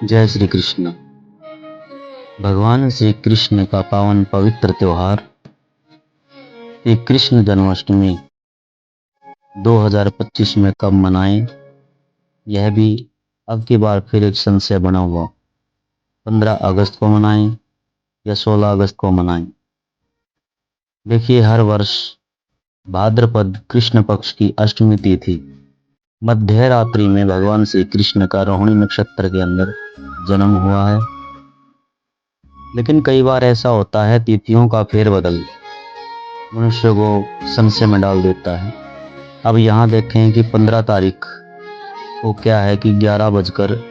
जय श्री कृष्ण। भगवान श्री कृष्ण का पावन पवित्र त्योहार श्री कृष्ण जन्माष्टमी 2025 में कब मनाएं, यह भी अब की बार फिर एक संशय बना हुआ। 15 अगस्त को मनाएं या 16 अगस्त को मनाएं। देखिए, हर वर्ष भाद्रपद कृष्ण पक्ष की अष्टमी तिथि मध्य रात्रि में भगवान श्री कृष्ण का रोहिणी नक्षत्र के अंदर जन्म हुआ है। लेकिन कई बार ऐसा होता है, तिथियों का फेरबदल मनुष्य को संशय में डाल देता है। अब यहाँ देखें कि 15 तारीख को क्या है कि 11 बजकर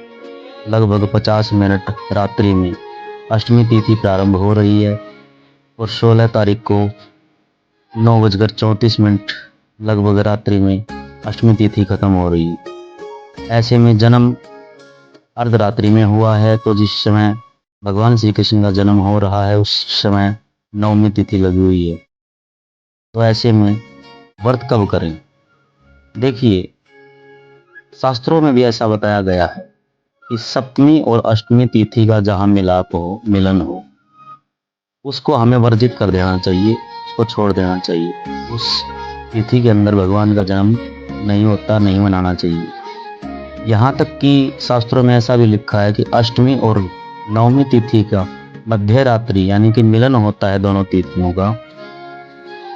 लगभग 50 मिनट रात्रि में अष्टमी तिथि प्रारंभ हो रही है और 16 तारीख को 9 बजकर 34 मिनट लगभग रात्रि में अष्टमी तिथि खत्म हो रही है। ऐसे में जन्म अर्धरात्रि में हुआ है, तो जिस समय भगवान श्री कृष्ण का जन्म हो रहा है उस समय नवमी तिथि लगी हुई है। तो ऐसे में व्रत कब करें? देखिए, शास्त्रों में भी ऐसा बताया गया है कि सप्तमी और अष्टमी तिथि का जहां मिलाप हो, मिलन हो, उसको हमें वर्जित कर देना चाहिए, उसको छोड़ देना चाहिए। उस तिथि के अंदर भगवान का जन्म नहीं होता, नहीं मनाना चाहिए। यहाँ तक कि शास्त्रों में ऐसा भी लिखा है कि अष्टमी और नवमी तिथि का मध्य रात्रि यानी कि मिलन होता है दोनों तिथियों का,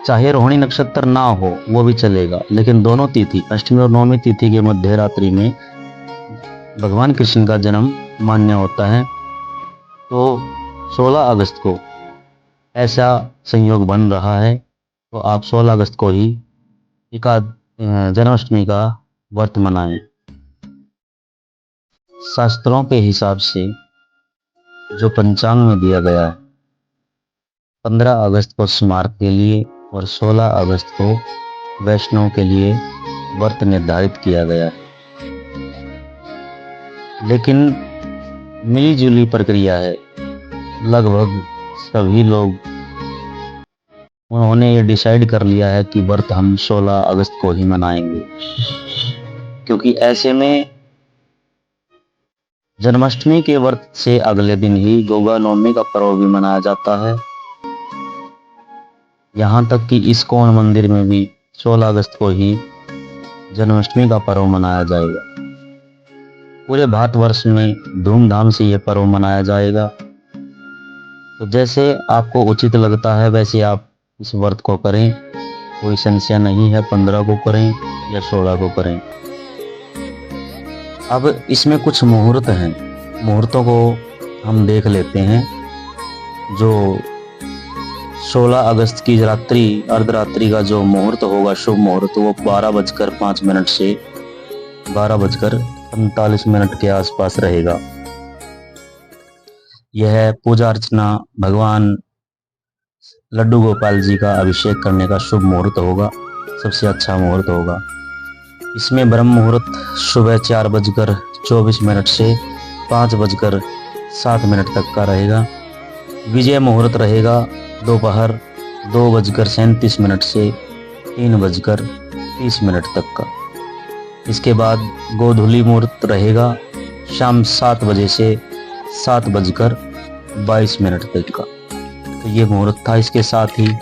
चाहे रोहिणी नक्षत्र ना हो वो भी चलेगा, लेकिन दोनों तिथि अष्टमी और नवमी तिथि के मध्य रात्रि में भगवान कृष्ण का जन्म मान्य होता है। तो 16 अगस्त को ऐसा संयोग बन रहा है, तो आप 16 अगस्त को ही जन्माष्टमी का व्रत मनाएं। शास्त्रों के हिसाब से जो पंचांग में दिया गया है, 15 अगस्त को स्मार्त के लिए और 16 अगस्त को वैष्णव के लिए व्रत निर्धारित किया गया है। लेकिन मिली-जुली प्रक्रिया है। लगभग सभी लोग उन्होंने ये डिसाइड कर लिया है कि व्रत हम 16 अगस्त को ही मनाएंगे, क्योंकि ऐसे में जन्माष्टमी के व्रत से अगले दिन ही गोगा नवमी का पर्व भी मनाया जाता है। यहाँ तक कि इस्कॉन मंदिर में भी 16 अगस्त को ही जन्माष्टमी का पर्व मनाया जाएगा। पूरे भारतवर्ष में धूमधाम से यह पर्व मनाया जाएगा। तो जैसे आपको उचित लगता है वैसे आप इस व्रत को करें, कोई संशय नहीं है। 15 को करें या 16 को करें। अब इसमें कुछ मुहूर्त हैं, मुहूर्तों को हम देख लेते हैं। जो 16 अगस्त की रात्रि अर्धरात्रि का जो मुहूर्त होगा, शुभ मुहूर्त, वो 12:05 से 12:45 के आसपास रहेगा। यह पूजा अर्चना भगवान लड्डू गोपाल जी का अभिषेक करने का शुभ मुहूर्त होगा, सबसे अच्छा मुहूर्त होगा। इसमें ब्रह्म मुहूर्त सुबह 4:24 से 5:07 तक का रहेगा। विजय मुहूर्त रहेगा दोपहर 2:37 से 3:30 तक का। इसके बाद गोधूली मुहूर्त रहेगा शाम 7 बजे से 7:22 तक का। तो ये मुहूर्त था। इसके साथ ही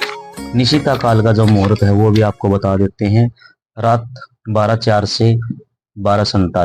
निशिता काल का जो मुहूर्त है वो भी आपको बता देते हैं। रात 12:04 से 12:47